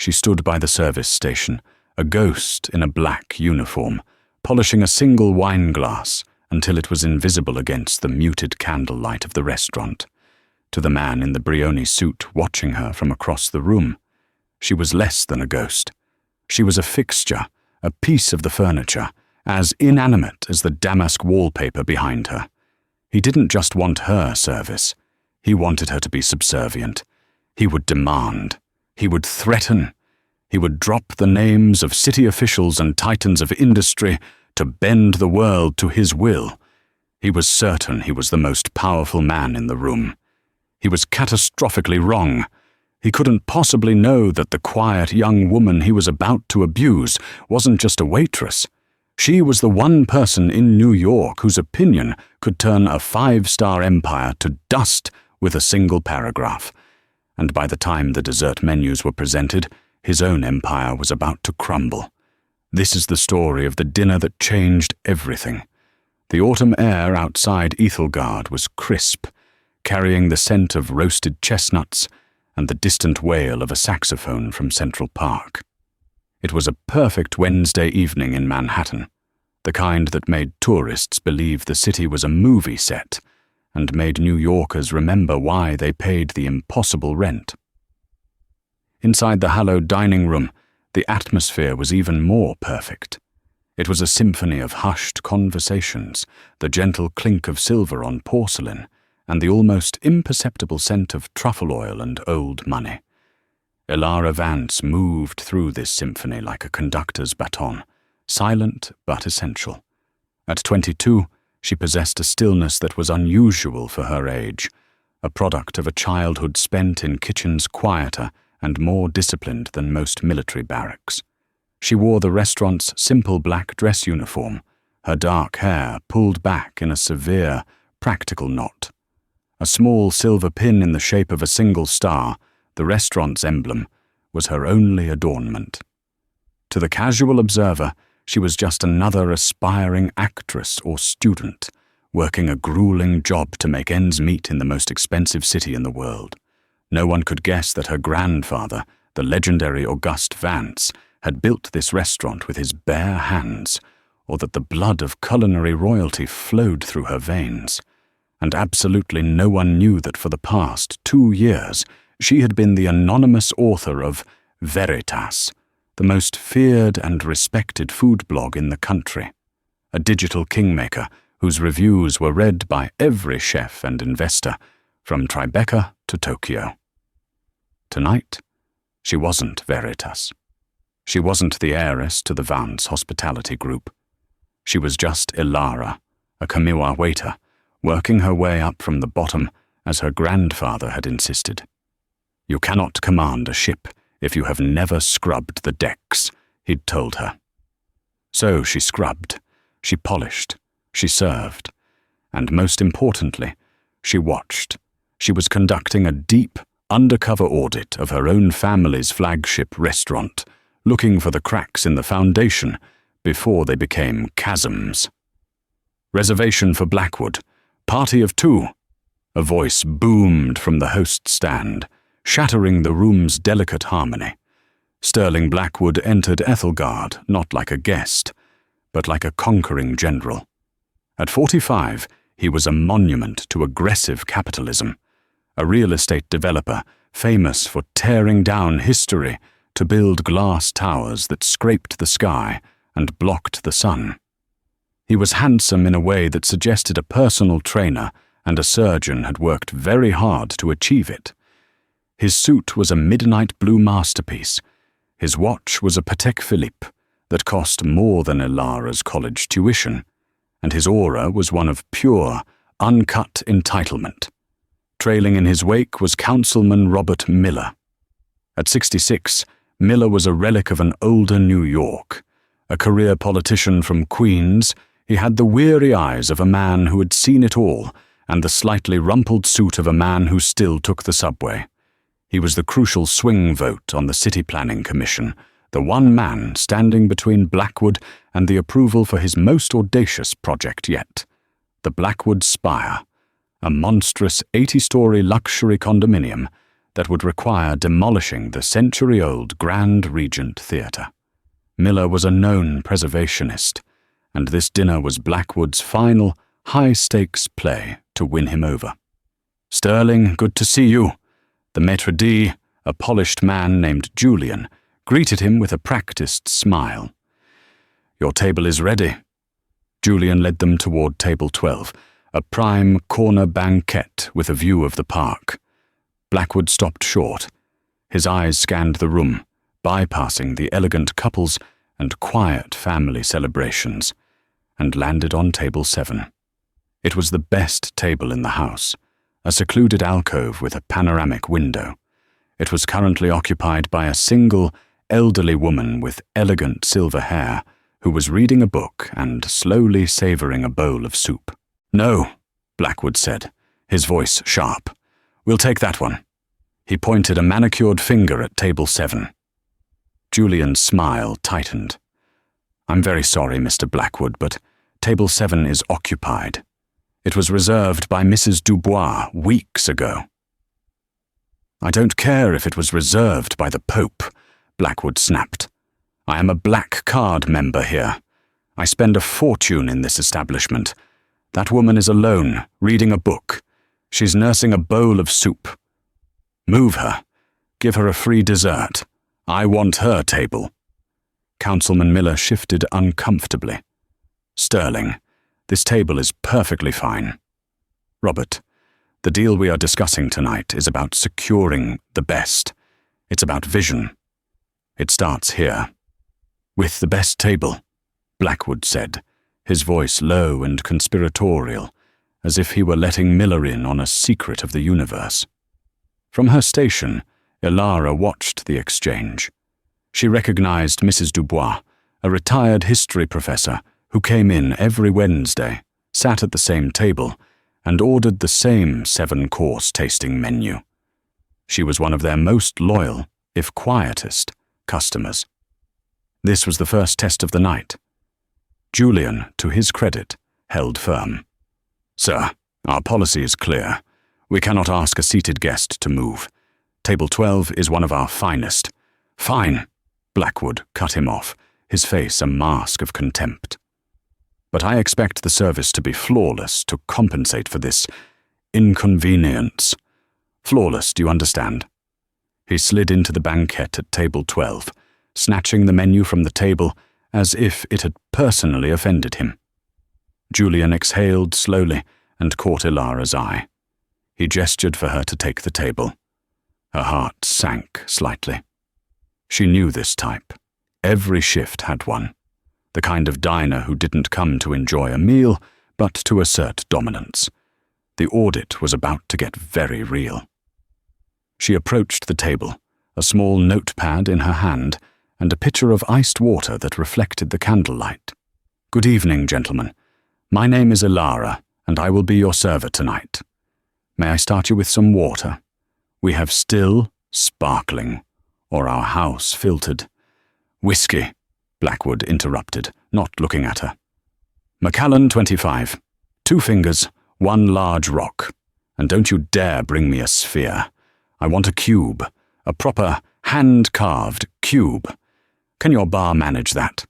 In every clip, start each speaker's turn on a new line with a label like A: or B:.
A: She stood by the service station, a ghost in a black uniform, polishing a single wine glass until it was invisible against the muted candlelight of the restaurant. To the man in the Brioni suit watching her from across the room, she was less than a ghost. She was a fixture, a piece of the furniture, as inanimate as the damask wallpaper behind her. He didn't just want her service. He wanted her to be subservient. He would demand. He would threaten. He would drop the names of city officials and titans of industry to bend the world to his will. He was certain he was the most powerful man in the room. He was catastrophically wrong. He couldn't possibly know that the quiet young woman he was about to abuse wasn't just a waitress. She was the one person in New York whose opinion could turn a 5-star empire to dust with a single paragraph. And by the time the dessert menus were presented, his own empire was about to crumble. This is the story of the dinner that changed everything. The autumn air outside Ethelgard was crisp, carrying the scent of roasted chestnuts and the distant wail of a saxophone from Central Park. It was a perfect Wednesday evening in Manhattan, the kind that made tourists believe the city was a movie set and made New Yorkers remember why they paid the impossible rent. Inside the hallowed dining room, the atmosphere was even more perfect. It was a symphony of hushed conversations, the gentle clink of silver on porcelain, and the almost imperceptible scent of truffle oil and old money. Elara Vance moved through this symphony like a conductor's baton, silent but essential. At 22, she possessed a stillness that was unusual for her age, a product of a childhood spent in kitchens quieter and more disciplined than most military barracks. She wore the restaurant's simple black dress uniform, her dark hair pulled back in a severe, practical knot. A small silver pin in the shape of a single star, the restaurant's emblem, was her only adornment. To the casual observer, she was just another aspiring actress or student, working a grueling job to make ends meet in the most expensive city in the world. No one could guess that her grandfather, the legendary August Vance, had built this restaurant with his bare hands, or that the blood of culinary royalty flowed through her veins. And absolutely no one knew that for the past 2 years she had been the anonymous author of Veritas, the most feared and respected food blog in the country, a digital kingmaker whose reviews were read by every chef and investor, from Tribeca to Tokyo. Tonight, she wasn't Veritas. She wasn't the heiress to the Vance Hospitality Group. She was just Elara, a Kamiwa waiter, working her way up from the bottom as her grandfather had insisted. You cannot command a ship if you have never scrubbed the decks, he'd told her. So she scrubbed, she polished, she served, and most importantly, she watched. She was conducting a deep, undercover audit of her own family's flagship restaurant, looking for the cracks in the foundation before they became chasms. Reservation for Blackwood, party of 2. A voice boomed from the host stand, shattering the room's delicate harmony. Sterling Blackwood entered Ethelgard not like a guest, but like a conquering general. At 45, he was a monument to aggressive capitalism, a real estate developer famous for tearing down history to build glass towers that scraped the sky and blocked the sun. He was handsome in a way that suggested a personal trainer and a surgeon had worked very hard to achieve it. His suit was a midnight blue masterpiece. His watch was a Patek Philippe that cost more than Elara's college tuition, and his aura was one of pure, uncut entitlement. Trailing in his wake was Councilman Robert Miller. At 66, Miller was a relic of an older New York. A career politician from Queens, he had the weary eyes of a man who had seen it all and the slightly rumpled suit of a man who still took the subway. He was the crucial swing vote on the City Planning Commission, the one man standing between Blackwood and the approval for his most audacious project yet, the Blackwood Spire, a monstrous 80-story luxury condominium that would require demolishing the century-old Grand Regent Theatre. Miller was a known preservationist, and this dinner was Blackwood's final, high-stakes play to win him over. "Sterling, good to see you." The maitre d', a polished man named Julian, greeted him with a practiced smile. "Your table is ready." Julian led them toward table 12, a prime corner banquette with a view of the park. Blackwood stopped short. His eyes scanned the room, bypassing the elegant couples and quiet family celebrations, and landed on table 7. It was the best table in the house, a secluded alcove with a panoramic window. It was currently occupied by a single, elderly woman with elegant silver hair who was reading a book and slowly savoring a bowl of soup. "No," Blackwood said, his voice sharp. "We'll take that one." He pointed a manicured finger at table 7. Julian's smile tightened. "I'm very sorry, Mr. Blackwood, but table 7 is occupied. It was reserved by Mrs. Dubois weeks ago." "I don't care if it was reserved by the Pope," Blackwood snapped. "I am a black card member here. I spend a fortune in this establishment. That woman is alone, reading a book. She's nursing a bowl of soup. Move her. Give her a free dessert. I want her table." Councilman Miller shifted uncomfortably. "Sterling, this table is perfectly fine. Robert, the deal we are discussing tonight is about securing the best. It's about vision. It starts here." "With the best table," Blackwood said, his voice low and conspiratorial, as if he were letting Miller in on a secret of the universe. From her station, Ilara watched the exchange. She recognized Mrs. Dubois, a retired history professor who came in every Wednesday, sat at the same table, and ordered the same 7-course tasting menu. She was one of their most loyal, if quietest, customers. This was the first test of the night. Julian, to his credit, held firm. "Sir, our policy is clear. We cannot ask a seated guest to move. Table 12 is one of our finest." "Fine," Blackwood cut him off, his face a mask of contempt. "But I expect the service to be flawless to compensate for this inconvenience. Flawless, do you understand?" He slid into the banquette at table 12, snatching the menu from the table as if it had personally offended him. Julian exhaled slowly and caught Ilara's eye. He gestured for her to take the table. Her heart sank slightly. She knew this type. Every shift had one. The kind of diner who didn't come to enjoy a meal, but to assert dominance. The audit was about to get very real. She approached the table, a small notepad in her hand, and a pitcher of iced water that reflected the candlelight. "Good evening, gentlemen. My name is Ilara, and I will be your server tonight. May I start you with some water? We have still, sparkling, or our house filtered." "Whiskey," Blackwood interrupted, not looking at her. "Macallan 25. 2 fingers, 1 large rock. And don't you dare bring me a sphere. I want a cube, a proper, hand-carved cube. Can your bar manage that?"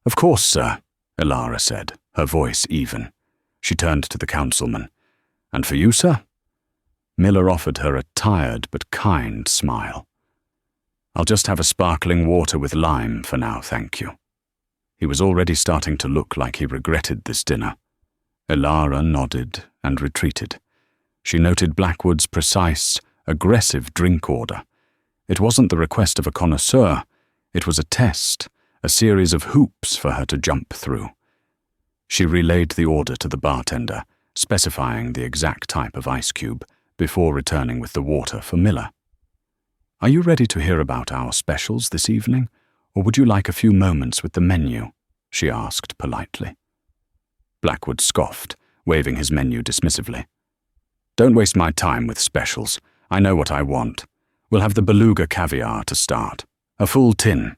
A: "Of course, sir," Ilara said, her voice even. She turned to the councilman. "And for you, sir?" Miller offered her a tired but kind smile. "I'll just have a sparkling water with lime for now, thank you." He was already starting to look like he regretted this dinner. Ilara nodded and retreated. She noted Blackwood's precise, aggressive drink order. It wasn't the request of a connoisseur. It was a test, a series of hoops for her to jump through. She relayed the order to the bartender, specifying the exact type of ice cube, before returning with the water for Miller. "Are you ready to hear about our specials this evening, or would you like a few moments with the menu?" she asked politely. Blackwood scoffed, waving his menu dismissively. "Don't waste my time with specials. I know what I want. We'll have the beluga caviar to start, a full tin,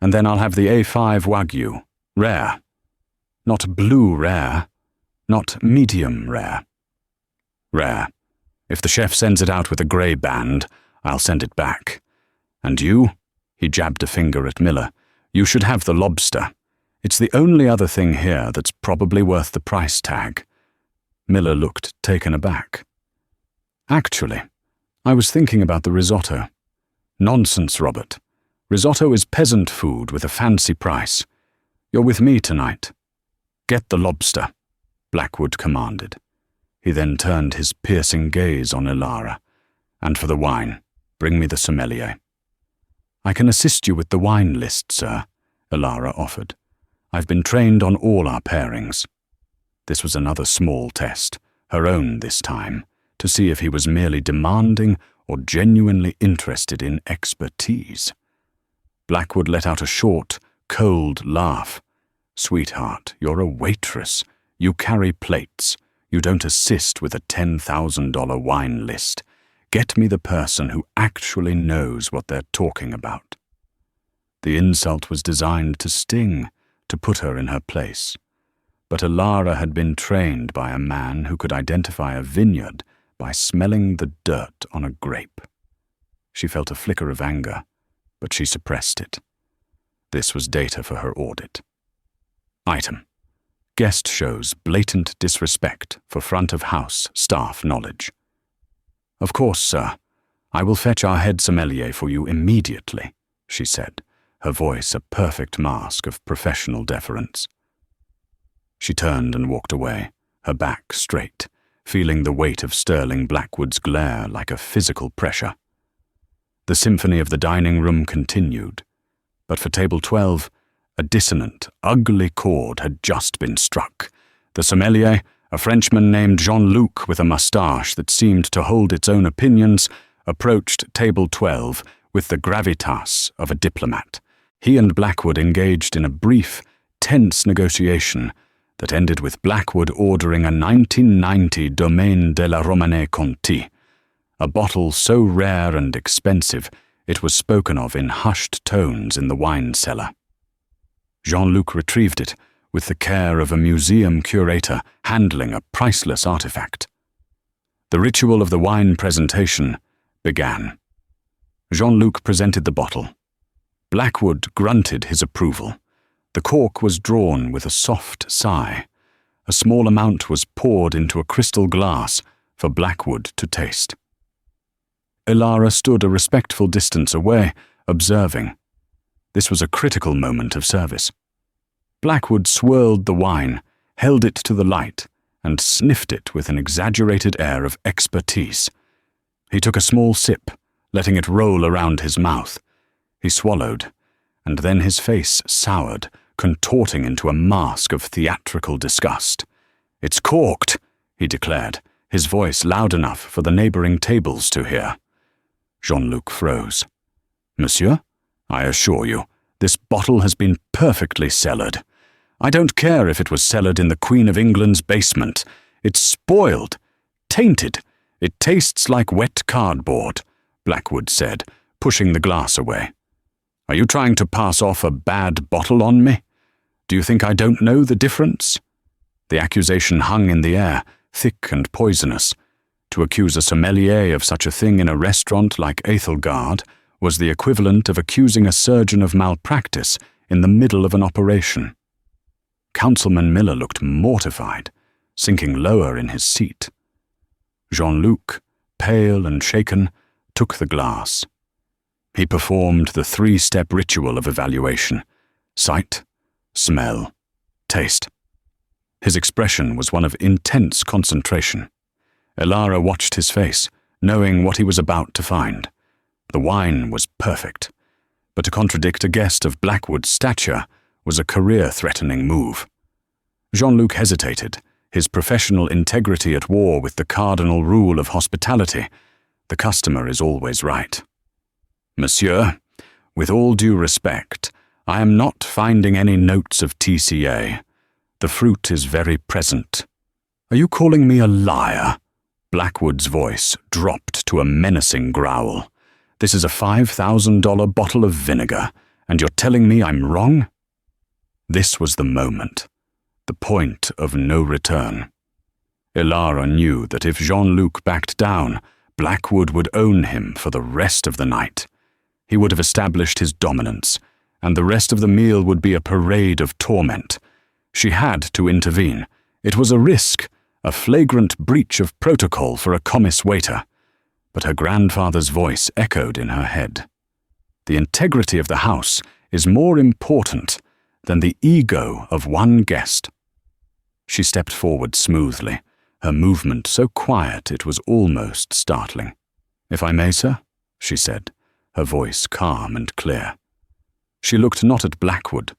A: and then I'll have the A5 Wagyu, rare. Not blue rare, not medium rare. Rare. If the chef sends it out with a grey band, I'll send it back. And you? He jabbed a finger at Miller. You should have the lobster. It's the only other thing here that's probably worth the price tag. Miller looked taken aback. Actually, I was thinking about the risotto. Nonsense, Robert. Risotto is peasant food with a fancy price. You're with me tonight. Get the lobster, Blackwood commanded. He then turned his piercing gaze on Ilara. And for the wine, bring me the sommelier. I can assist you with the wine list, sir, Ilara offered. I've been trained on all our pairings. This was another small test, her own this time, to see if he was merely demanding or genuinely interested in expertise. Blackwood let out a short, cold laugh. Sweetheart, you're a waitress. You carry plates. You don't assist with a $10,000 wine list. Get me the person who actually knows what they're talking about. The insult was designed to sting, to put her in her place. But Ilara had been trained by a man who could identify a vineyard by smelling the dirt on a grape. She felt a flicker of anger, but she suppressed it. This was data for her audit. Item: guest shows blatant disrespect for front-of-house staff knowledge. Of course, sir. I will fetch our head sommelier for you immediately, she said, her voice a perfect mask of professional deference. She turned and walked away, her back straight, feeling the weight of Sterling Blackwood's glare like a physical pressure. The symphony of the dining room continued, but for table 12, a dissonant, ugly chord had just been struck. The sommelier, a Frenchman named Jean-Luc with a moustache that seemed to hold its own opinions, approached table 12 with the gravitas of a diplomat. He and Blackwood engaged in a brief, tense negotiation that ended with Blackwood ordering a 1990 Domaine de la Romanée Conti, a bottle so rare and expensive it was spoken of in hushed tones in the wine cellar. Jean-Luc retrieved it with the care of a museum curator handling a priceless artifact. The ritual of the wine presentation began. Jean-Luc presented the bottle. Blackwood grunted his approval. The cork was drawn with a soft sigh. A small amount was poured into a crystal glass for Blackwood to taste. Ilara stood a respectful distance away, observing. This was a critical moment of service. Blackwood swirled the wine, held it to the light, and sniffed it with an exaggerated air of expertise. He took a small sip, letting it roll around his mouth. He swallowed, and then his face soured, contorting into a mask of theatrical disgust. "It's corked," he declared, his voice loud enough for the neighboring tables to hear. Jean-Luc froze. "Monsieur, I assure you, this bottle has been perfectly cellared. I don't care if it was cellared in the Queen of England's basement. It's spoiled, tainted. It tastes like wet cardboard," Blackwood said, pushing the glass away. "Are you trying to pass off a bad bottle on me? Do you think I don't know the difference?" The accusation hung in the air, thick and poisonous. To accuse a sommelier of such a thing in a restaurant like Ethelgard was the equivalent of accusing a surgeon of malpractice in the middle of an operation. Councilman Miller looked mortified, sinking lower in his seat. Jean-Luc, pale and shaken, took the glass. He performed the three-step ritual of evaluation: sight, smell, taste. His expression was one of intense concentration. Ilara watched his face, knowing what he was about to find. The wine was perfect, but to contradict a guest of Blackwood's stature was a career-threatening move. Jean-Luc hesitated, his professional integrity at war with the cardinal rule of hospitality. The customer is always right. "Monsieur, with all due respect, I am not finding any notes of TCA. The fruit is very present." "Are you calling me a liar?" Blackwood's voice dropped to a menacing growl. "This is a $5,000 bottle of vinegar, and you're telling me I'm wrong?" This was the moment, the point of no return. Ilara knew that if Jean-Luc backed down, Blackwood would own him for the rest of the night. He would have established his dominance, and the rest of the meal would be a parade of torment. She had to intervene. It was a risk, a flagrant breach of protocol for a commis waiter. But her grandfather's voice echoed in her head. The integrity of the house is more important than the ego of one guest. She stepped forward smoothly, her movement so quiet it was almost startling. "If I may, sir?" she said, her voice calm and clear. She looked not at Blackwood,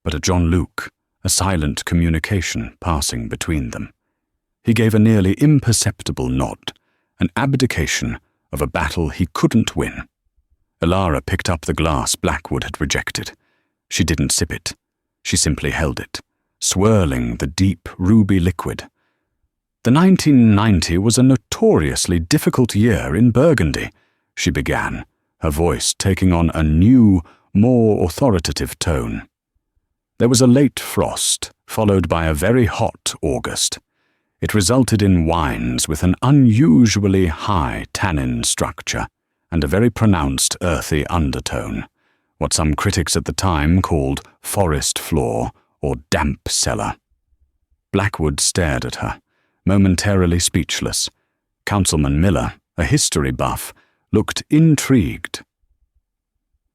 A: but at Jean-Luc, a silent communication passing between them. He gave a nearly imperceptible nod, an abdication of a battle he couldn't win. Elara picked up the glass Blackwood had rejected. She didn't sip it. She simply held it, swirling the deep ruby liquid. "The 1990 was a notoriously difficult year in Burgundy," she began, her voice taking on a new, more authoritative tone. There was a late frost, followed by a very hot August. It resulted in wines with an unusually high tannin structure and a very pronounced earthy undertone, what some critics at the time called forest floor or damp cellar. Blackwood stared at her, momentarily speechless. Councilman Miller, a history buff, looked intrigued.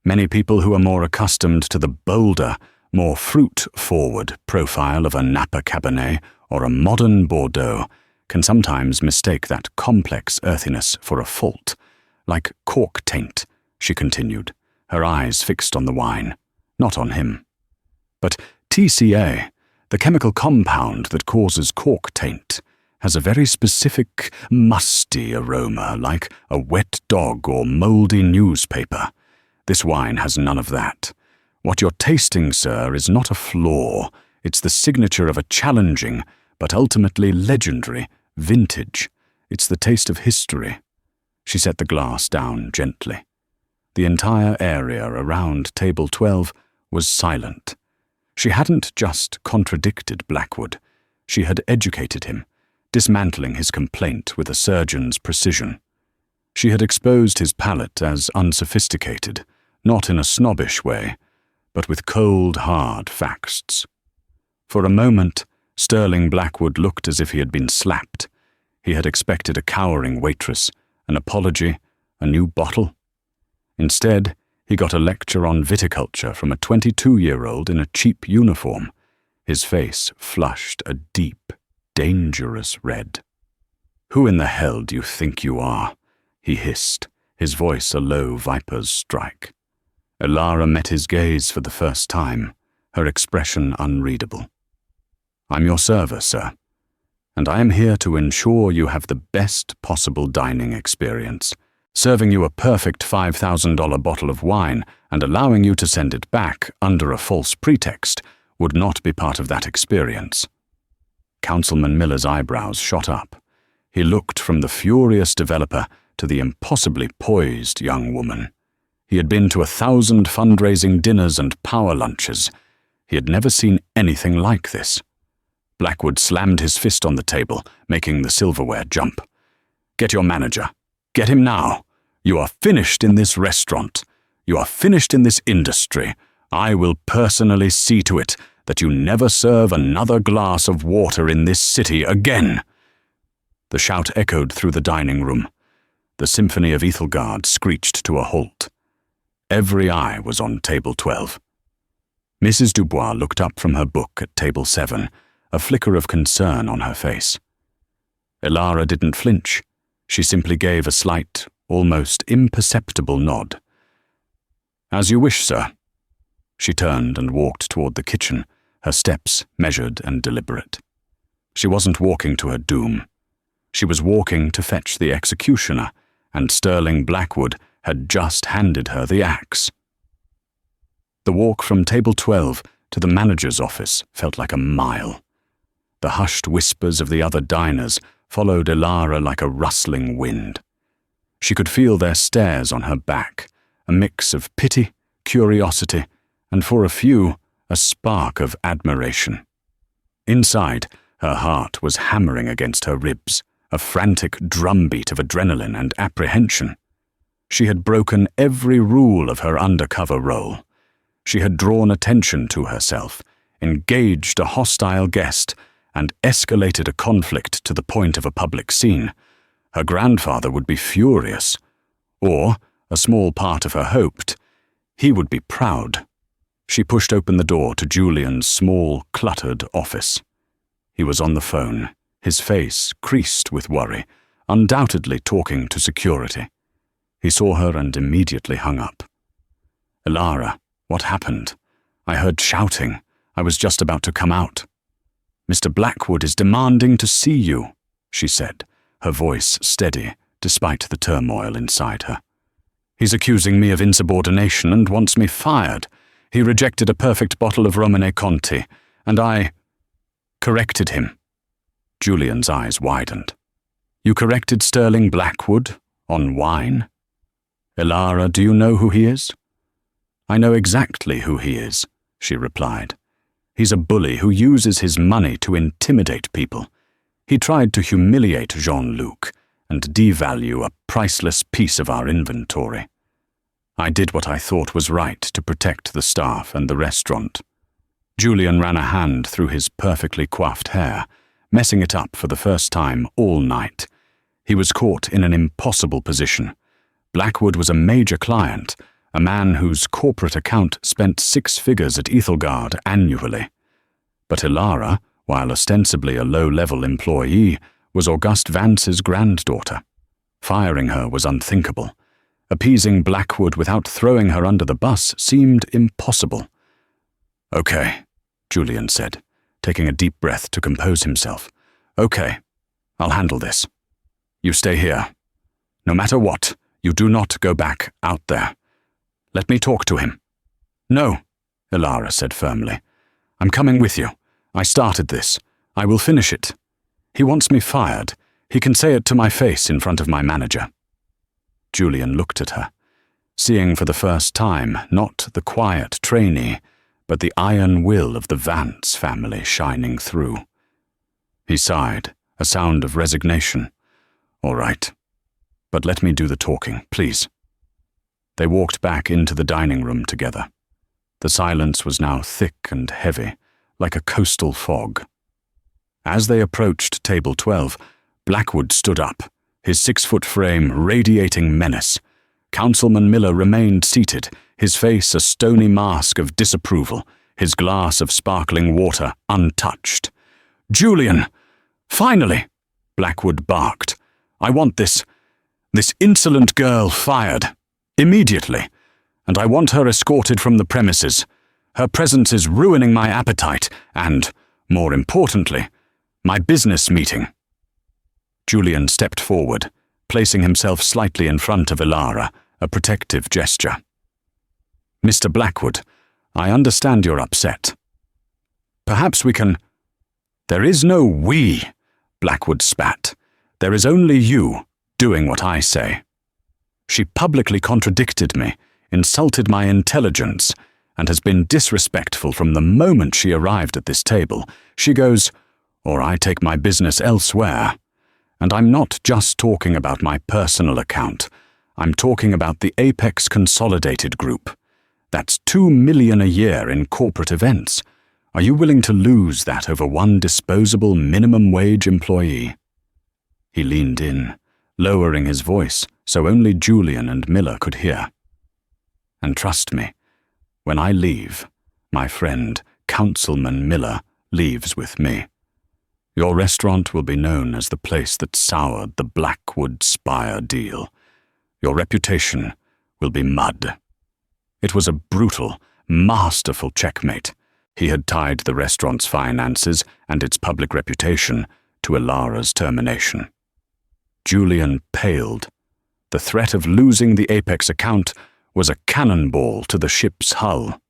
A: Many people who are more accustomed to the bolder, more fruit-forward profile of a Napa Cabernet or a modern Bordeaux can sometimes mistake that complex earthiness for a fault, like cork taint, she continued, her eyes fixed on the wine, not on him. But TCA, the chemical compound that causes cork taint, has a very specific, musty aroma like a wet dog or mouldy newspaper. This wine has none of that. What you're tasting, sir, is not a flaw. It's the signature of a challenging, but ultimately legendary, vintage. It's the taste of history. She set the glass down gently. The entire area around table 12 was silent. She hadn't just contradicted Blackwood. She had educated him, dismantling his complaint with a surgeon's precision. She had exposed his palate as unsophisticated, not in a snobbish way, but with cold, hard facts. For a moment, Sterling Blackwood looked as if he had been slapped. He had expected a cowering waitress, an apology, a new bottle. Instead, he got a lecture on viticulture from a 22-year-old in a cheap uniform. His face flushed a deep, dangerous red. "Who in the hell do you think you are?" he hissed, his voice a low viper's strike. Elara met his gaze for the first time, her expression unreadable. "I'm your server, sir, and I am here to ensure you have the best possible dining experience. Serving you a perfect $5,000 bottle of wine and allowing you to send it back under a false pretext would not be part of that experience." Councilman Miller's eyebrows shot up. He looked from the furious developer to the impossibly poised young woman. He had been to 1,000 fundraising dinners and power lunches. He had never seen anything like this. Blackwood slammed his fist on the table, making the silverware jump. "Get your manager. Get him now. You are finished in this restaurant. You are finished in this industry. I will personally see to it that you never serve another glass of water in this city again." The shout echoed through the dining room. The symphony of Ethelgard screeched to a halt. Every eye was on table 12. Mrs. Dubois looked up from her book at table 7, a flicker of concern on her face. Elara didn't flinch. She simply gave a slight, almost imperceptible nod. "As you wish, sir." She turned and walked toward the kitchen, her steps measured and deliberate. She wasn't walking to her doom. She was walking to fetch the executioner, and Sterling Blackwood had just handed her the axe. The walk from table 12 to the manager's office felt like a mile. The hushed whispers of the other diners followed Elara like a rustling wind. She could feel their stares on her back, a mix of pity, curiosity, and for a few, a spark of admiration. Inside, her heart was hammering against her ribs, a frantic drumbeat of adrenaline and apprehension. She had broken every rule of her undercover role. She had drawn attention to herself, engaged a hostile guest, and escalated a conflict to the point of a public scene. Her grandfather would be furious. Or, a small part of her hoped, he would be proud. She pushed open the door to Julian's small, cluttered office. He was on the phone, his face creased with worry, undoubtedly talking to security. He saw her and immediately hung up. "Elara, what happened? I heard shouting. I was just about to come out." "Mr. Blackwood is demanding to see you," she said, her voice steady, despite the turmoil inside her. "He's accusing me of insubordination and wants me fired. He rejected a perfect bottle of Romane Conti, and I corrected him." Julian's eyes widened. "You corrected Sterling Blackwood on wine? Elara, do you know who he is?" "I know exactly who he is," she replied. "He's a bully who uses his money to intimidate people. He tried to humiliate Jean-Luc and devalue a priceless piece of our inventory. I did what I thought was right to protect the staff and the restaurant." Julian ran a hand through his perfectly coiffed hair, messing it up for the first time all night. He was caught in an impossible position. Blackwood was a major client, a man whose corporate account spent 6 figures at Ethelgard annually. But Elara, while ostensibly a low-level employee, was Auguste Vance's granddaughter. Firing her was unthinkable. Appeasing Blackwood without throwing her under the bus seemed impossible. "Okay," Julian said, taking a deep breath to compose himself. "Okay, I'll handle this. You stay here. No matter what, you do not go back out there. Let me talk to him." "No," Elara said firmly. "I'm coming with you. I started this. I will finish it. He wants me fired. He can say it to my face in front of my manager." Julian looked at her, seeing for the first time not the quiet trainee, but the iron will of the Vance family shining through. He sighed, a sound of resignation. "All right, but let me do the talking, please." They walked back into the dining room together. The silence was now thick and heavy, like a coastal fog. As they approached table 12, Blackwood stood up, his 6-foot frame radiating menace. Councilman Miller remained seated, his face a stony mask of disapproval, his glass of sparkling water untouched. "Julian! Finally!" Blackwood barked. "I want this insolent girl fired. Immediately. And I want her escorted from the premises. Her presence is ruining my appetite and, more importantly, my business meeting." Julian stepped forward, placing himself slightly in front of Elara, a protective gesture. "Mr. Blackwood, I understand you're upset. Perhaps we can—" "There is no we," Blackwood spat. "There is only you, doing what I say. She publicly contradicted me, insulted my intelligence, and has been disrespectful from the moment she arrived at this table. She goes, 'Or I take my business elsewhere.' And I'm not just talking about my personal account. I'm talking about the Apex Consolidated Group. That's $2 million a year in corporate events. Are you willing to lose that over one disposable minimum wage employee?" He leaned in, lowering his voice so only Julian and Miller could hear. "And trust me, when I leave, my friend Councilman Miller leaves with me. Your restaurant will be known as the place that soured the Blackwood Spire deal. Your reputation will be mud." It was a brutal, masterful checkmate. He had tied the restaurant's finances and its public reputation to Elara's termination. Julian paled. The threat of losing the Apex account was a cannonball to the ship's hull.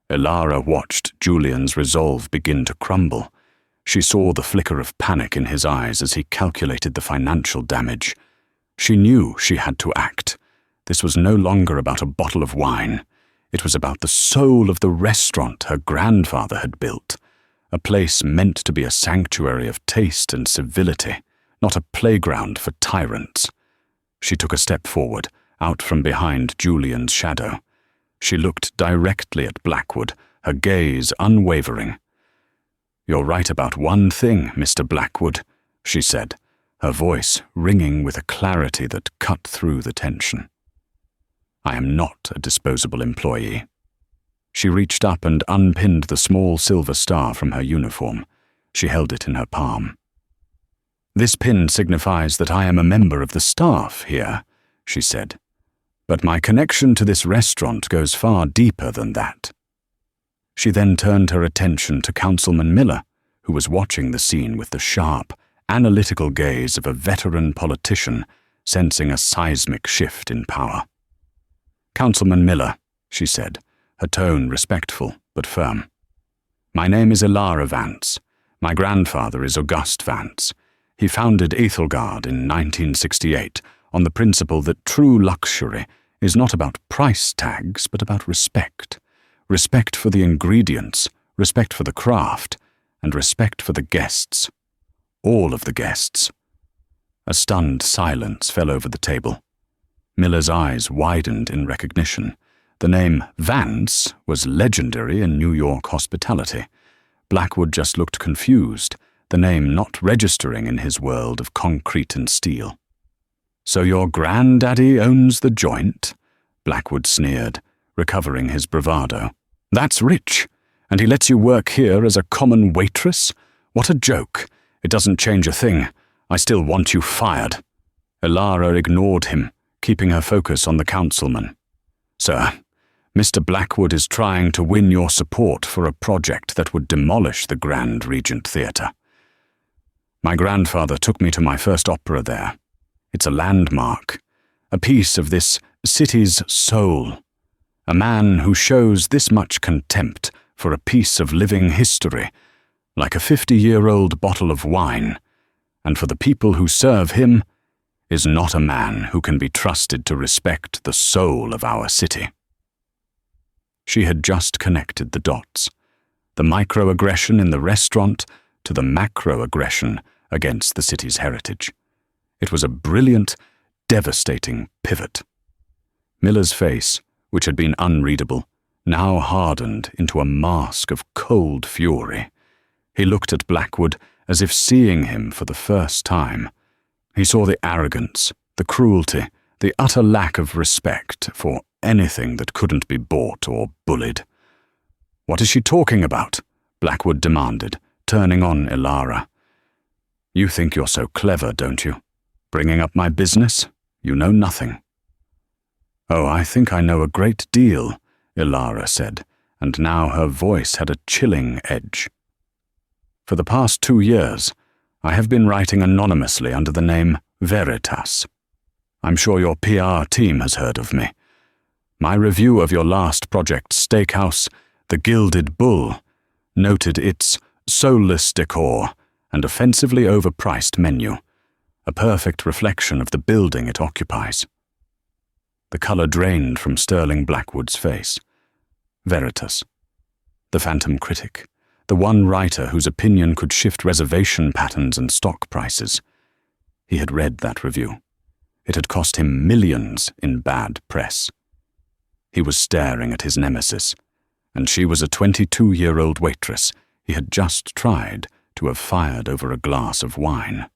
A: Elara watched Julian's resolve begin to crumble. She saw the flicker of panic in his eyes as he calculated the financial damage. She knew she had to act. This was no longer about a bottle of wine. It was about the soul of the restaurant her grandfather had built, a place meant to be a sanctuary of taste and civility, not a playground for tyrants. She took a step forward, out from behind Julian's shadow. She looked directly at Blackwood, her gaze unwavering. "You're right about one thing, Mr. Blackwood," she said, her voice ringing with a clarity that cut through the tension. "I am not a disposable employee." She reached up and unpinned the small silver star from her uniform. She held it in her palm. "This pin signifies that I am a member of the staff here," she said. "But my connection to this restaurant goes far deeper than that." She then turned her attention to Councilman Miller, who was watching the scene with the sharp, analytical gaze of a veteran politician sensing a seismic shift in power. "Councilman Miller," she said, her tone respectful but firm. "My name is Elara Vance. My grandfather is August Vance. He founded Ethelgard in 1968 on the principle that true luxury is not about price tags but about respect. Respect for the ingredients, respect for the craft, and respect for the guests. All of the guests." A stunned silence fell over the table. Miller's eyes widened in recognition. The name Vance was legendary in New York hospitality. Blackwood just looked confused, the name not registering in his world of concrete and steel. "So your granddaddy owns the joint?" Blackwood sneered, recovering his bravado. "That's rich, and he lets you work here as a common waitress? What a joke. It doesn't change a thing. I still want you fired." Elara ignored him, keeping her focus on the councilman. "Sir, Mr. Blackwood is trying to win your support for a project that would demolish the Grand Regent Theatre. My grandfather took me to my first opera there. It's a landmark, a piece of this city's soul. A man who shows this much contempt for a piece of living history, like a 50-year-old bottle of wine, and for the people who serve him, is not a man who can be trusted to respect the soul of our city." She had just connected the dots, the microaggression in the restaurant to the macroaggression against the city's heritage. It was a brilliant, devastating pivot. Miller's face, which had been unreadable, now hardened into a mask of cold fury. He looked at Blackwood as if seeing him for the first time. He saw the arrogance, the cruelty, the utter lack of respect for anything that couldn't be bought or bullied. "What is she talking about?" Blackwood demanded, turning on Elara. "You think you're so clever, don't you? Bringing up my business? You know nothing." "Oh, I think I know a great deal," Elara said, and now her voice had a chilling edge. "For the past 2 years, I have been writing anonymously under the name Veritas. I'm sure your PR team has heard of me. My review of your last project, Steakhouse, The Gilded Bull, noted its soulless decor and offensively overpriced menu, a perfect reflection of the building it occupies." The color drained from Sterling Blackwood's face. Veritas, the phantom critic, the one writer whose opinion could shift reservation patterns and stock prices. He had read that review. It had cost him millions in bad press. He was staring at his nemesis, and she was a 22-year-old waitress he had just tried to have fired over a glass of wine.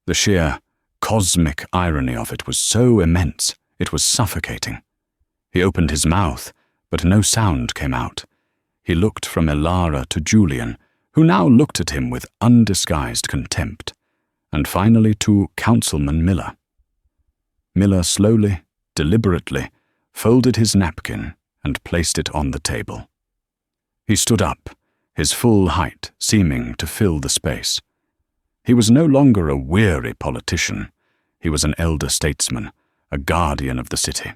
A: The sheer, cosmic irony of it was so immense, it was suffocating. He opened his mouth, but no sound came out. He looked from Elara to Julian, who now looked at him with undisguised contempt, and finally to Councilman Miller. Miller slowly, deliberately, folded his napkin and placed it on the table. He stood up, his full height seeming to fill the space. He was no longer a weary politician. He was an elder statesman, a guardian of the city.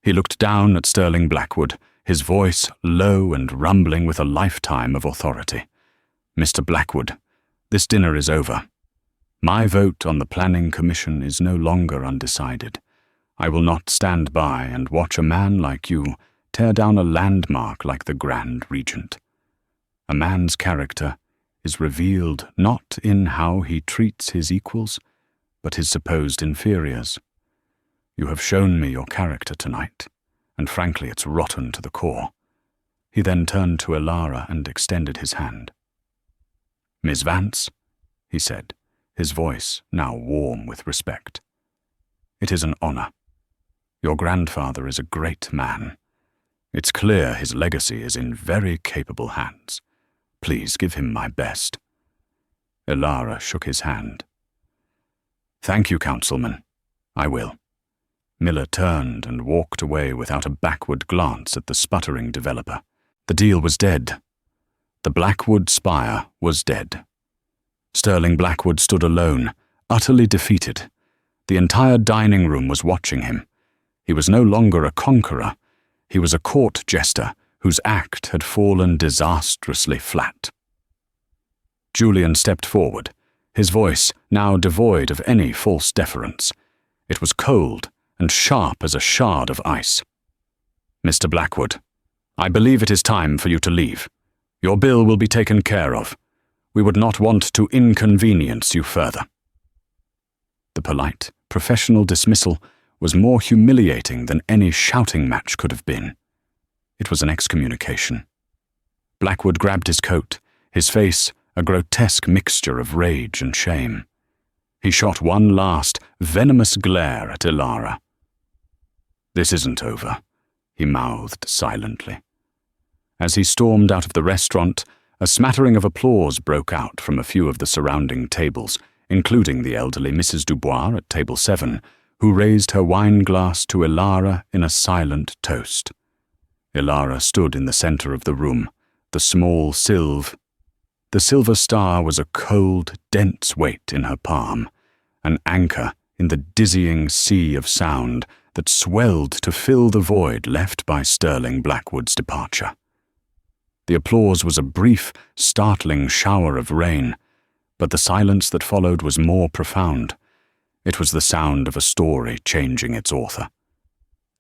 A: He looked down at Sterling Blackwood, his voice low and rumbling with a lifetime of authority. "Mr. Blackwood, this dinner is over. My vote on the Planning Commission is no longer undecided. I will not stand by and watch a man like you tear down a landmark like the Grand Regent. A man's character is revealed not in how he treats his equals, but his supposed inferiors. You have shown me your character tonight, and frankly it's rotten to the core." He then turned to Elara and extended his hand. "Miss Vance," he said, his voice now warm with respect. "It is an honor. Your grandfather is a great man. It's clear his legacy is in very capable hands. Please give him my best." Elara shook his hand. "Thank you, Councilman. I will." Miller turned and walked away without a backward glance at the sputtering developer. The deal was dead. The Blackwood spire was dead. Sterling Blackwood stood alone, utterly defeated. The entire dining room was watching him. He was no longer a conqueror. He was a court jester whose act had fallen disastrously flat. Julian stepped forward, his voice now devoid of any false deference. It was cold and sharp as a shard of ice. "Mr. Blackwood, I believe it is time for you to leave. Your bill will be taken care of. We would not want to inconvenience you further." The polite, professional dismissal was more humiliating than any shouting match could have been. It was an excommunication. Blackwood grabbed his coat, his face a grotesque mixture of rage and shame. He shot one last, venomous glare at Elara. "This isn't over," he mouthed silently. As he stormed out of the restaurant, a smattering of applause broke out from a few of the surrounding tables, including the elderly Mrs. Dubois at table 7, who raised her wine glass to Elara in a silent toast. Elara stood in the center of the room, the small sylve. The silver star was a cold, dense weight in her palm, an anchor in the dizzying sea of sound that swelled to fill the void left by Sterling Blackwood's departure. The applause was a brief, startling shower of rain, but the silence that followed was more profound. It was the sound of a story changing its author.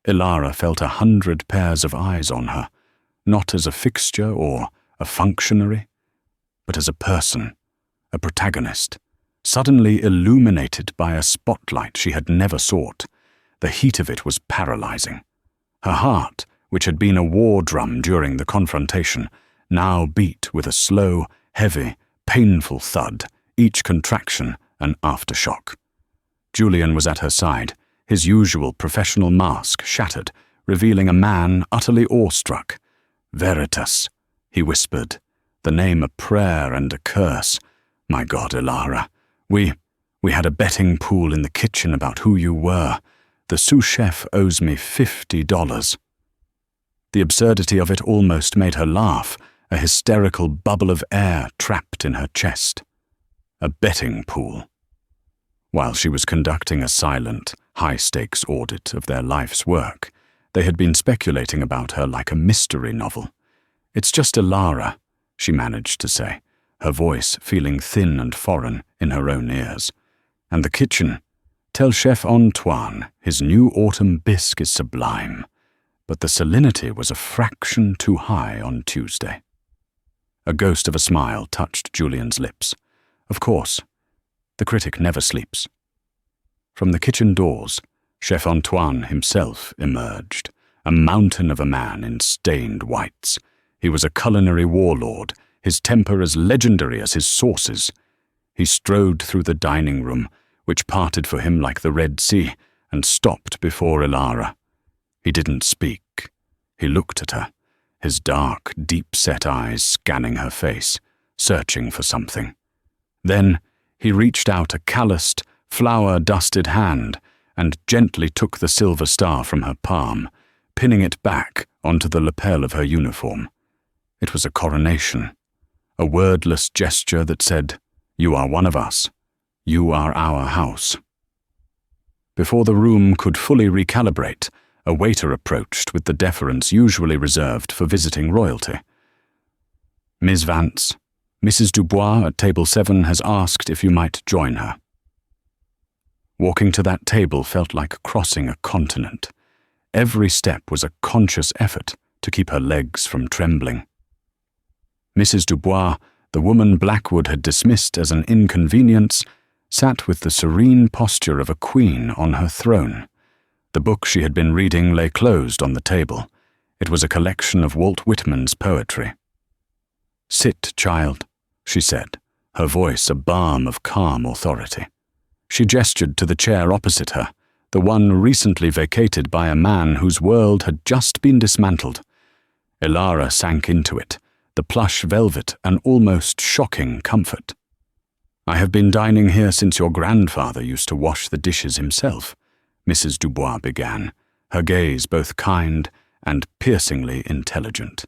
A: Elara felt 100 pairs of eyes on her, not as a fixture or a functionary, but as a person, a protagonist, suddenly illuminated by a spotlight she had never sought. The heat of it was paralyzing. Her heart, which had been a war drum during the confrontation, now beat with a slow, heavy, painful thud, each contraction an aftershock. Julian was at her side, his usual professional mask shattered, revealing a man utterly awestruck. "Veritas," he whispered, the name a prayer and a curse. "My God, Elara, we had a betting pool in the kitchen about who you were. The sous chef owes me $50. The absurdity of it almost made her laugh, a hysterical bubble of air trapped in her chest. A betting pool. While she was conducting a silent, high-stakes audit of their life's work, they had been speculating about her like a mystery novel. "It's just Elara," she managed to say, her voice feeling thin and foreign in her own ears. "And the kitchen. Tell Chef Antoine his new autumn bisque is sublime, but the salinity was a fraction too high on Tuesday." A ghost of a smile touched Julian's lips. Of course, the critic never sleeps. From the kitchen doors, Chef Antoine himself emerged, a mountain of a man in stained whites. He was a culinary warlord, his temper as legendary as his sauces. He strode through the dining room, which parted for him like the Red Sea, and stopped before Elara. He didn't speak. He looked at her, his dark, deep-set eyes scanning her face, searching for something. Then he reached out a calloused, flour-dusted hand and gently took the silver star from her palm, pinning it back onto the lapel of her uniform. It was a coronation, a wordless gesture that said, "You are one of us. You are our house." Before the room could fully recalibrate, a waiter approached with the deference usually reserved for visiting royalty. "Ms. Vance, Mrs. Dubois at table 7 has asked if you might join her." Walking to that table felt like crossing a continent. Every step was a conscious effort to keep her legs from trembling. Mrs. Dubois the woman Blackwood had dismissed as an inconvenience, sat with the serene posture of a queen on her throne. The book she had been reading lay closed on the table. It was a collection of Walt Whitman's poetry. "Sit, child," she said, her voice a balm of calm authority. She gestured to the chair opposite her, the one recently vacated by a man whose world had just been dismantled. Elara sank into it, the plush velvet an almost shocking comfort. "I have been dining here since your grandfather used to wash the dishes himself," Mrs. Dubois began, her gaze both kind and piercingly intelligent.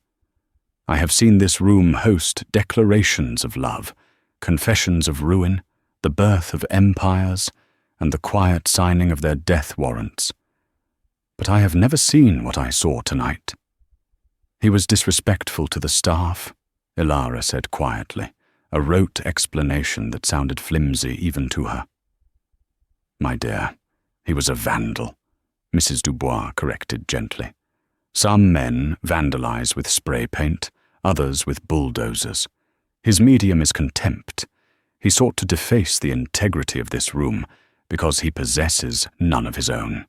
A: "I have seen this room host declarations of love, confessions of ruin, the birth of empires, and the quiet signing of their death warrants. But I have never seen what I saw tonight." "He was disrespectful to the staff," Elara said quietly, a rote explanation that sounded flimsy even to her. "My dear, he was a vandal," Mrs. Dubois corrected gently. "Some men vandalize with spray paint, others with bulldozers. His medium is contempt. He sought to deface the integrity of this room because he possesses none of his own.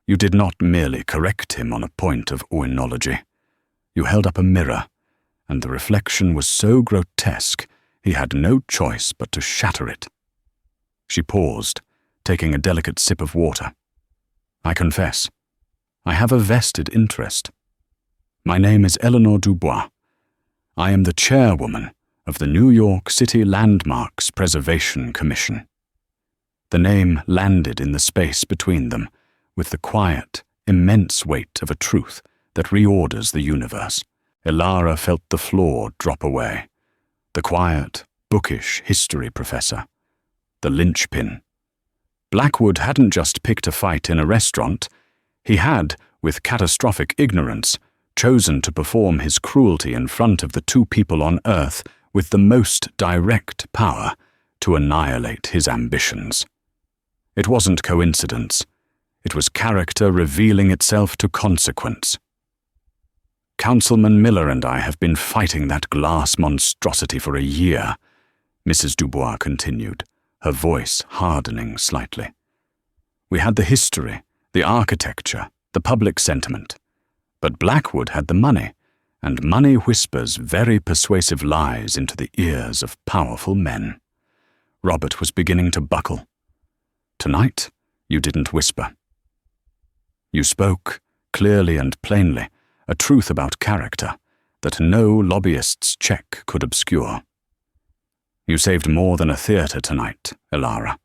A: You did not merely correct him on a point of oenology. You held up a mirror, and the reflection was so grotesque he had no choice but to shatter it." She paused, taking a delicate sip of water. "I confess, I have a vested interest. My name is Eleanor Dubois. I am the chairwoman of the New York City Landmarks Preservation Commission." The name landed in the space between them with the quiet, immense weight of a truth that reorders the universe. Elara felt the floor drop away. The quiet, bookish history professor. The linchpin. Blackwood hadn't just picked a fight in a restaurant. He had, with catastrophic ignorance, chosen to perform his cruelty in front of the two people on Earth with the most direct power to annihilate his ambitions. It wasn't coincidence. It was character revealing itself to consequence. "Councilman Miller and I have been fighting that glass monstrosity for a year," Mrs. Dubois continued, her voice hardening slightly. "We had the history, the architecture, the public sentiment. But Blackwood had the money, and money whispers very persuasive lies into the ears of powerful men. Robert was beginning to buckle. Tonight, you didn't whisper. You spoke, clearly and plainly, a truth about character that no lobbyist's check could obscure. You saved more than a theatre tonight, Elara.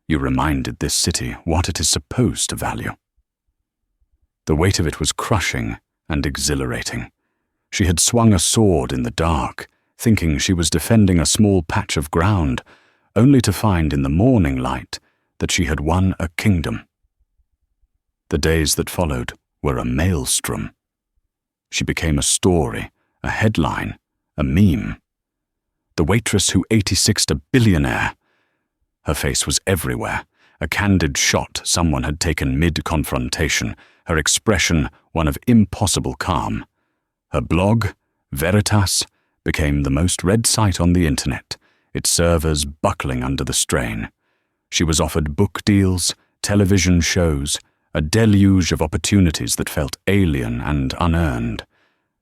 A: You reminded this city what it is supposed to value." The weight of it was crushing and exhilarating. She had swung a sword in the dark, thinking she was defending a small patch of ground, only to find in the morning light that she had won a kingdom. The days that followed were a maelstrom. She became a story, a headline, a meme. The waitress who 86'd a billionaire. Her face was everywhere, a candid shot someone had taken mid-confrontation, her expression one of impossible calm. Her blog, Veritas, became the most read site on the internet, its servers buckling under the strain. She was offered book deals, television shows, a deluge of opportunities that felt alien and unearned.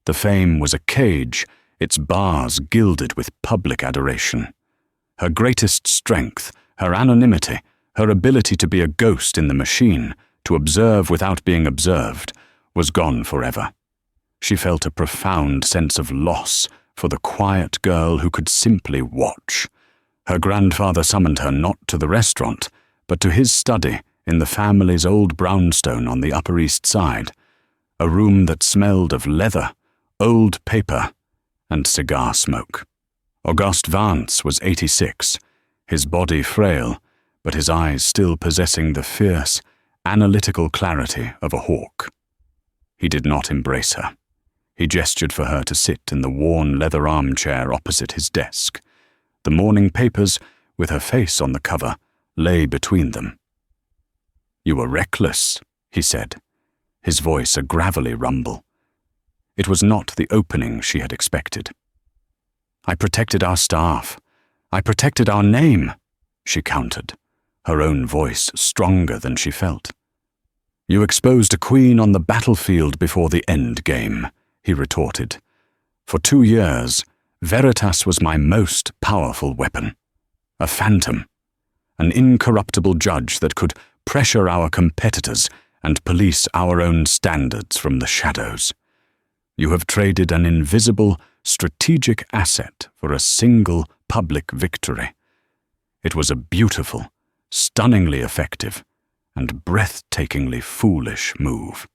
A: The fame was a cage, its bars gilded with public adoration. Her greatest strength, her anonymity, her ability to be a ghost in the machine, to observe without being observed, was gone forever. She felt a profound sense of loss for the quiet girl who could simply watch. Her grandfather summoned her not to the restaurant, but to his study in the family's old brownstone on the Upper East Side, a room that smelled of leather, old paper, and cigar smoke. Auguste Vance was 86, his body frail, but his eyes still possessing the fierce, analytical clarity of a hawk. He did not embrace her. He gestured for her to sit in the worn leather armchair opposite his desk. The morning papers, with her face on the cover, lay between them. "You were reckless," he said, his voice a gravelly rumble. It was not the opening she had expected. I protected our staff. I protected our name, she countered, her own voice stronger than she felt. You exposed a queen on the battlefield before the end game, he retorted. For 2 years, Veritas was my most powerful weapon. A phantom. An incorruptible judge that could pressure our competitors and police our own standards from the shadows. You have traded an invisible, strategic asset for a single public victory. It was a beautiful, stunningly effective, and breathtakingly foolish move.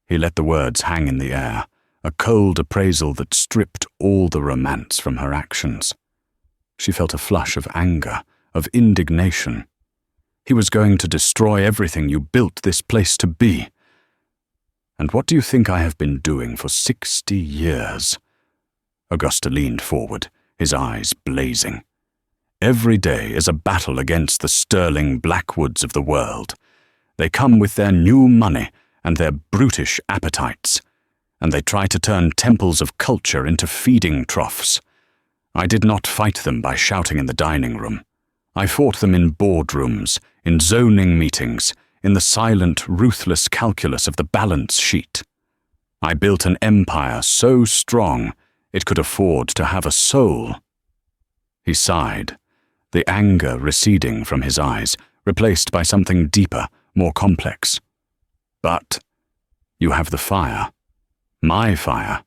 A: He let the words hang in the air, a cold appraisal that stripped all the romance from her actions. She felt a flush of anger, of indignation. He was going to destroy everything you built this place to be. And what do you think I have been doing for 60 years? Augusta leaned forward, his eyes blazing. Every day is a battle against the sterling Blackwoods of the world. They come with their new money and their brutish appetites, and they try to turn temples of culture into feeding troughs. I did not fight them by shouting in the dining room. I fought them in boardrooms, in zoning meetings, in the silent, ruthless calculus of the balance sheet. I built an empire so strong it could afford to have a soul. He sighed, the anger receding from his eyes, replaced by something deeper, more complex. But you have the fire. My fire.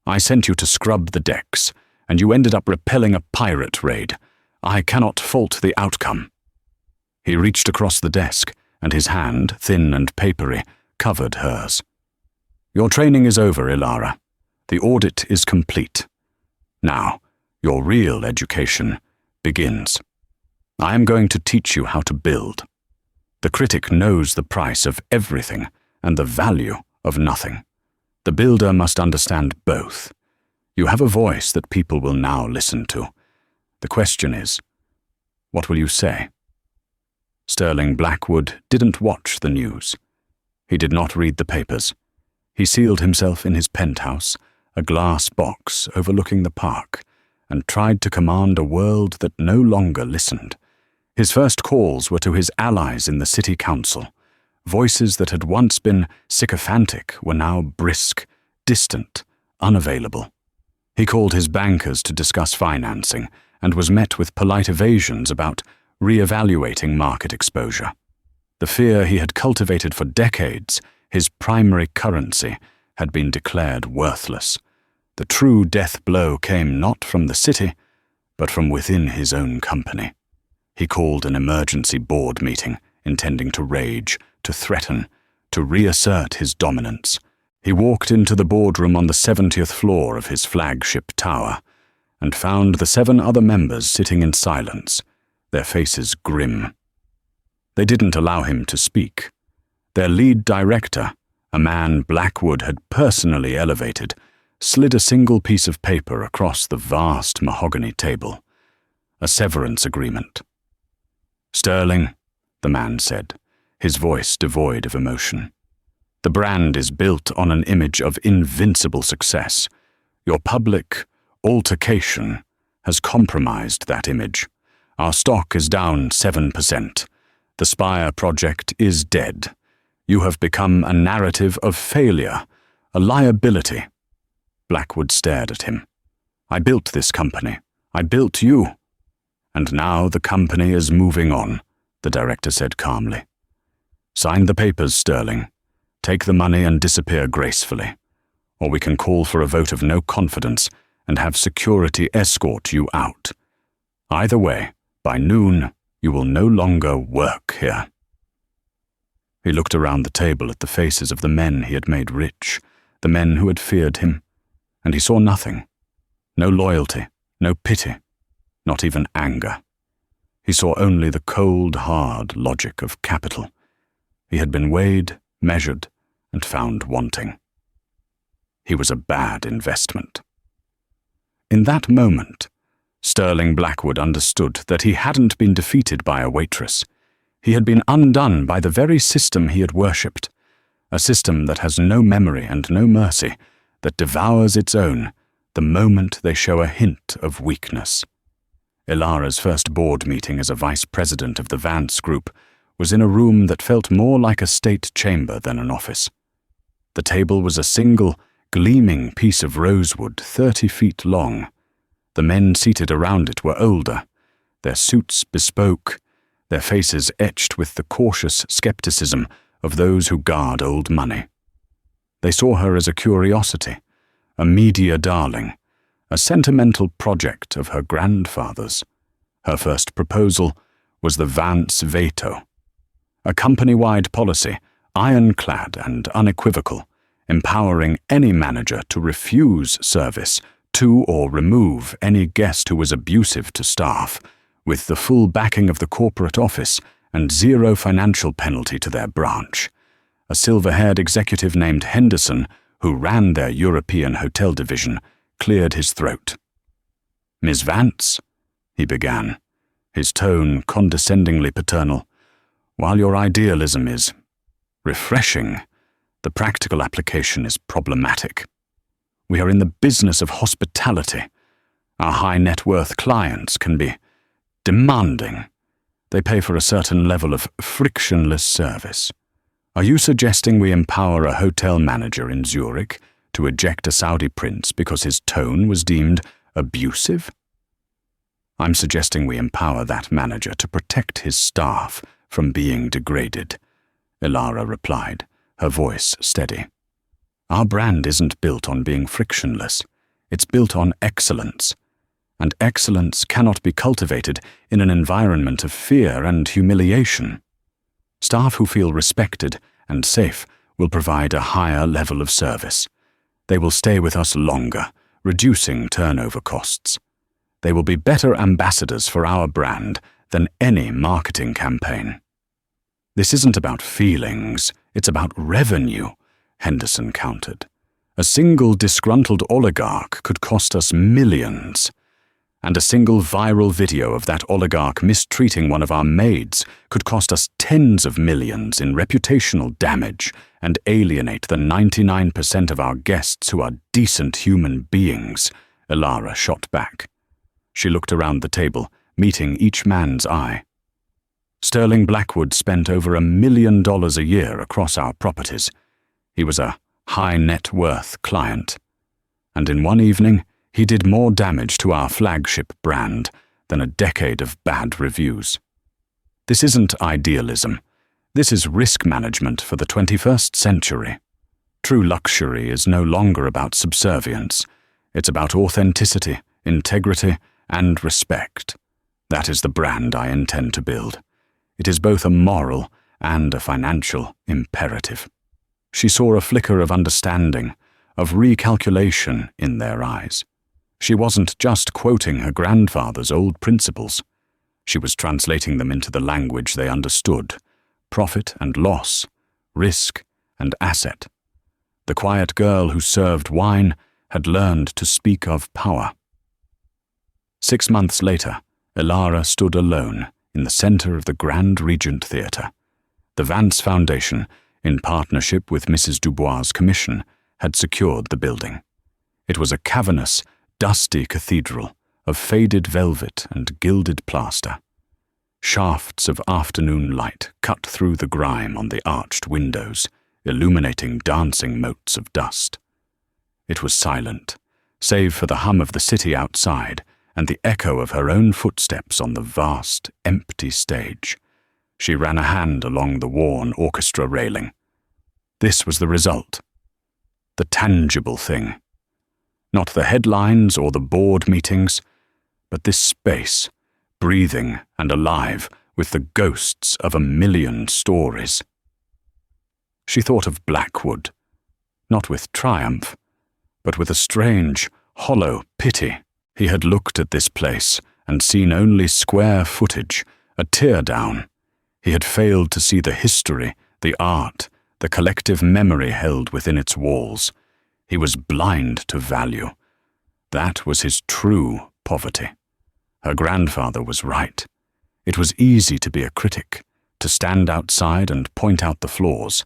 A: I sent you to scrub the decks, and you ended up repelling a pirate raid. I cannot fault the outcome. He reached across the desk, and his hand, thin and papery, covered hers. Your training is over, Ilara. The audit is complete. Now, your real education begins. I am going to teach you how to build. The critic knows the price of everything and the value of nothing. The builder must understand both. You have a voice that people will now listen to. The question is, what will you say? Sterling Blackwood didn't watch the news. He did not read the papers. He sealed himself in his penthouse, a glass box overlooking the park, and tried to command a world that no longer listened. His first calls were to his allies in the city council. Voices that had once been sycophantic were now brisk, distant, unavailable. He called his bankers to discuss financing and was met with polite evasions about re-evaluating market exposure. The fear he had cultivated for decades, his primary currency, had been declared worthless. The true death blow came not from the city, but from within his own company. He called an emergency board meeting, intending to rage, to threaten, to reassert his dominance. He walked into the boardroom on the 70th floor of his flagship tower, and found the 7 other members sitting in silence, their faces grim. They didn't allow him to speak. Their lead director, a man Blackwood had personally elevated, slid a single piece of paper across the vast mahogany table. A severance agreement. Sterling, the man said, his voice devoid of emotion. The brand is built on an image of invincible success. Your public altercation has compromised that image. Our stock is down 7%. The Spire project is dead. You have become a narrative of failure, a liability. Blackwood stared at him. I built this company. I built you. And now the company is moving on, the director said calmly. Sign the papers, Sterling. Take the money and disappear gracefully. Or we can call for a vote of no confidence and have security escort you out. Either way, by noon, you will no longer work here. He looked around the table at the faces of the men he had made rich, the men who had feared him, and he saw nothing. No loyalty, no pity, not even anger. He saw only the cold, hard logic of capital. He had been weighed, measured, and found wanting. He was a bad investment. In that moment, Sterling Blackwood understood that he hadn't been defeated by a waitress. He had been undone by the very system he had worshipped, a system that has no memory and no mercy, that devours its own, the moment they show a hint of weakness. Ilara's first board meeting as a vice president of the Vance Group was in a room that felt more like a state chamber than an office. The table was a single, gleaming piece of rosewood 30 feet long. The men seated around it were older, their suits bespoke, their faces etched with the cautious skepticism of those who guard old money. They saw her as a curiosity, a media darling, a sentimental project of her grandfather's. Her first proposal was the Vance Veto, a company-wide policy, ironclad and unequivocal, empowering any manager to refuse service to or remove any guest who was abusive to staff, with the full backing of the corporate office and zero financial penalty to their branch. A silver-haired executive named Henderson, who ran their European hotel division, cleared his throat. "Miss Vance," he began, his tone condescendingly paternal, "while your idealism is refreshing, the practical application is problematic. We are in the business of hospitality. Our high-net-worth clients can be demanding. They pay for a certain level of frictionless service. Are you suggesting we empower a hotel manager in Zurich to eject a Saudi prince because his tone was deemed abusive? I'm suggesting we empower that manager to protect his staff from being degraded," Ilara replied, her voice steady. "Our brand isn't built on being frictionless. It's built on excellence. And excellence cannot be cultivated in an environment of fear and humiliation. Staff who feel respected and safe will provide a higher level of service. They will stay with us longer, reducing turnover costs. They will be better ambassadors for our brand than any marketing campaign." "This isn't about feelings, it's about revenue," Henderson countered. "A single disgruntled oligarch could cost us millions. And a single viral video of that oligarch mistreating one of our maids could cost us tens of millions in reputational damage and alienate the 99% of our guests who are decent human beings," Ilara shot back. She looked around the table, meeting each man's eye. "Sterling Blackwood spent over $1 million a year across our properties. He was a high-net-worth client. And in one evening, he did more damage to our flagship brand than a decade of bad reviews. This isn't idealism. This is risk management for the 21st century. True luxury is no longer about subservience. It's about authenticity, integrity, and respect. That is the brand I intend to build. It is both a moral and a financial imperative." She saw a flicker of understanding, of recalculation in their eyes. She wasn't just quoting her grandfather's old principles. She was translating them into the language they understood: profit and loss, risk and asset. The quiet girl who served wine had learned to speak of power. 6 months later, Ilara stood alone in the center of the Grand Regent Theatre. The Vance Foundation, in partnership with Mrs. Dubois' commission, had secured the building. It was a cavernous, dusty cathedral of faded velvet and gilded plaster. Shafts of afternoon light cut through the grime on the arched windows, illuminating dancing motes of dust. It was silent, save for the hum of the city outside and the echo of her own footsteps on the vast, empty stage. She ran a hand along the worn orchestra railing. This was the result. The tangible thing. Not the headlines or the board meetings, but this space, breathing and alive with the ghosts of 1,000,000 stories. She thought of Blackwood, not with triumph, but with a strange, hollow pity. He had looked at this place and seen only square footage, a tear-down. He had failed to see the history, the art, the collective memory held within its walls. He was blind to value. That was his true poverty. Her grandfather was right. It was easy to be a critic, to stand outside and point out the flaws.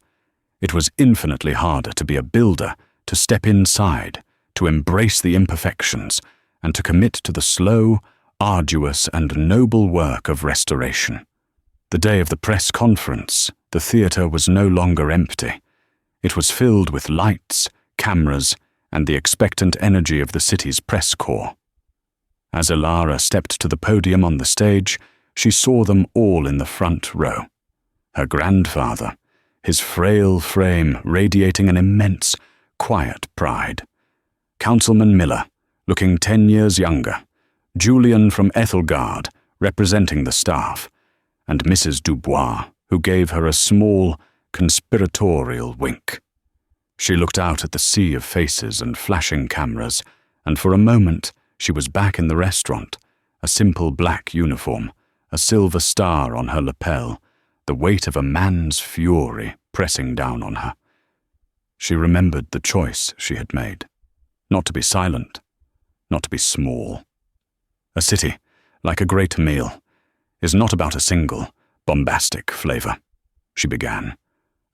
A: It was infinitely harder to be a builder, to step inside, to embrace the imperfections, and to commit to the slow, arduous, and noble work of restoration. The day of the press conference, the theatre was no longer empty. It was filled with lights, cameras, and the expectant energy of the city's press corps. As Elara stepped to the podium on the stage, she saw them all in the front row. Her grandfather, his frail frame radiating an immense, quiet pride. Councilman Miller, looking 10 years younger, Julian from Ethelgard, representing the staff, and Mrs. Dubois, who gave her a small, conspiratorial wink. She looked out at the sea of faces and flashing cameras, and for a moment she was back in the restaurant, a simple black uniform, a silver star on her lapel, the weight of a man's fury pressing down on her. She remembered the choice she had made, not to be silent, not to be small. A city, like a great meal, is not about a single, bombastic flavor, she began,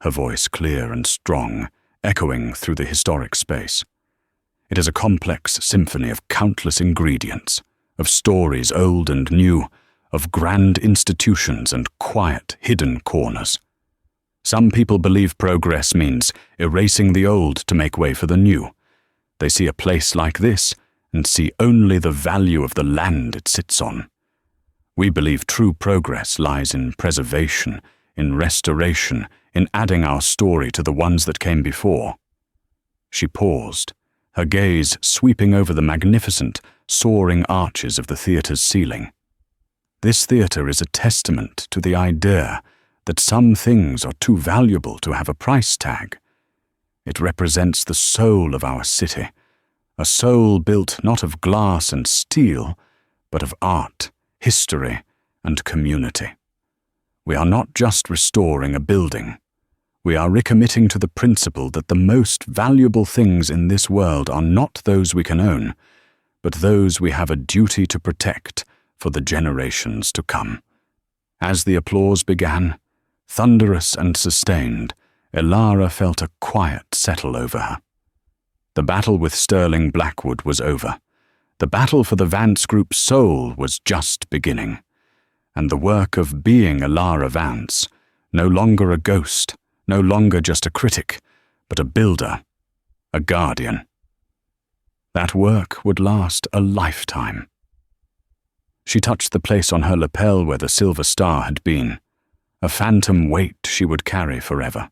A: her voice clear and strong, echoing through the historic space. It is a complex symphony of countless ingredients, of stories old and new, of grand institutions and quiet, hidden corners. Some people believe progress means erasing the old to make way for the new. They see a place like this and see only the value of the land it sits on. We believe true progress lies in preservation, in restoration, in adding our story to the ones that came before. She paused, her gaze sweeping over the magnificent, soaring arches of the theatre's ceiling. This theatre is a testament to the idea that some things are too valuable to have a price tag. It represents the soul of our city, a soul built not of glass and steel, but of art, history, and community. We are not just restoring a building. We are recommitting to the principle that the most valuable things in this world are not those we can own, but those we have a duty to protect for the generations to come. As the applause began, thunderous and sustained, Elara felt a quiet settle over her. The battle with Sterling Blackwood was over. The battle for the Vance Group's soul was just beginning. And the work of being Elara Vance, no longer a ghost, no longer just a critic, but a builder, a guardian. That work would last a lifetime. She touched the place on her lapel where the silver star had been, a phantom weight she would carry forever.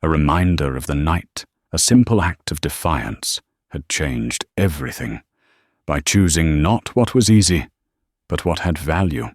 A: A reminder of the night, a simple act of defiance, had changed everything, by choosing not what was easy, but what had value.